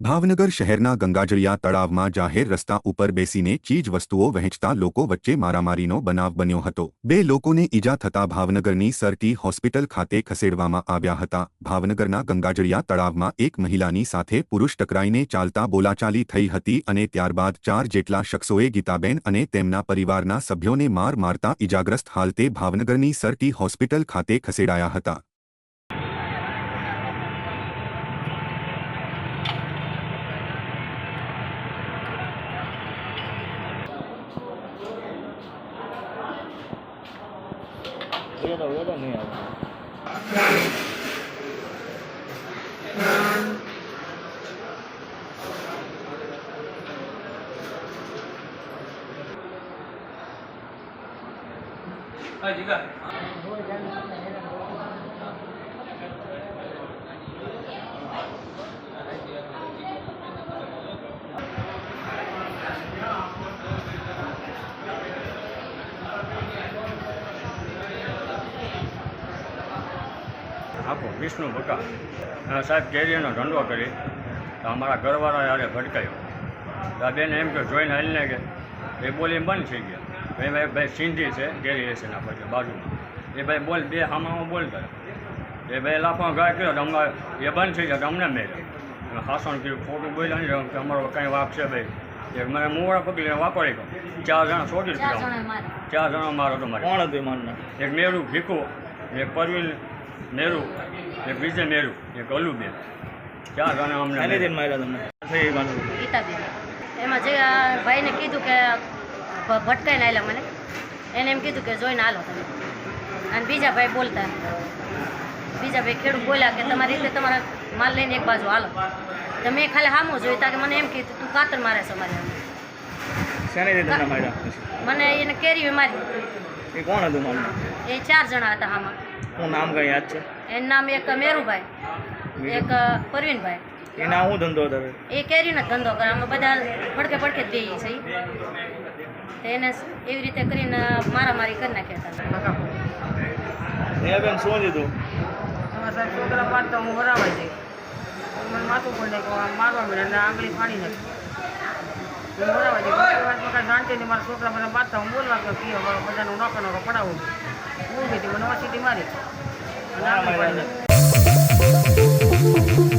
ભાવનગર શહેરના ગંગાજળિયા તળાવમાં જાહેર રસ્તા ઉપર બેસીને ચીજ વસ્તુઓ વહેંચતા લોકો વચ્ચે મારામારીનો બનાવ બન્યો હતો। બે લોકોને ઈજા થતા ભાવનગરની સરટી હોસ્પિટલ ખાતે ખસેડવામાં આવ્યા હતા। ભાવનગરના ગંગાજળિયા તળાવમાં એક મહિલાની સાથે પુરુષ ટકરાઈને ચાલતા બોલાચાલી થઈ હતી અને ત્યારબાદ 4 જેટલા શખ્સોએ ગીતાબેન અને તેમના પરિવારના સભ્યોને માર મારતા ઈજાગ્રસ્ત હાલતે ભાવનગરની સરટી હોસ્પિટલ ખાતે ખસેડાયા હતા। ये तो नहीं आता। हाँ जी का आपको विष्णु बका साहब केरीनो धंधो करी तो अमरा घरवाळा यारे भटकायो तो बेन एम के जोईने हलने के ए बोली बंद थी गया भाई भाई सिंधी से केरी एसी बाजू में भाई बोल बे हमारा बोलता ए भाई लाखों गाय करो तो अमरा ये बंद थी गया तो अमने मेरे हासन की खोटू बोला नहीं कि अमरो कहीं वाक से भाई एक मैंने मुँह पकड़ी वापरी गयो 4 जना छोड़ी 4 जना मारो तो मारे कौन मारना एक मेरू भीखू एक परवीन मेरू एक विजय मेरू एक अल्लूबेन 4 जना अमने दिन मार्या तमने गीताबेन एमां जे भाईने कीधुं के भटकाईने आव्या मने एने एम कीधुं के जोईने हालो तमे अने बीजा भाई बोलता बीजा भाई खेडूत बोल्या के तमारी रीते तमारा माल लईने एक बाजू हालो तो मैं खाली हामो जोईता के मने एम कीधुं तू कातर मारे छे मारे सेने दिन तमने मार्या मने एने केरी मारी ए कोण हतुं मारने ए 4 जना हता हामा હું નામ કઈ યાદ છે એનું નામ એક મેરુભાઈ એક પરવીનભાઈ એના હું ધંધો હતો એ કેરીનો ધંધો કરે અમે બધા પડકે પડકે જ બેહીએ છીએ તો એને એવી રીતે કરીને મારામારી કરી નાખ્યા હતા। એ બેન શું લીધું અમારા સાહેબ છોકરા પાડતા હું વરાવા જઈ મને માથું પડે કે મારવા મળે અને આંગળી ફાડી નાખી હું વરાવા જઈ કાંઈ જાણતી નહીં મારા છોકરા મને પાડતા હું બોલવા કે પીઓ બધાનું નોકો નોકો પડાવું હું કીધી મને સીધી મારી અને આંગળી ફાડી નાખી।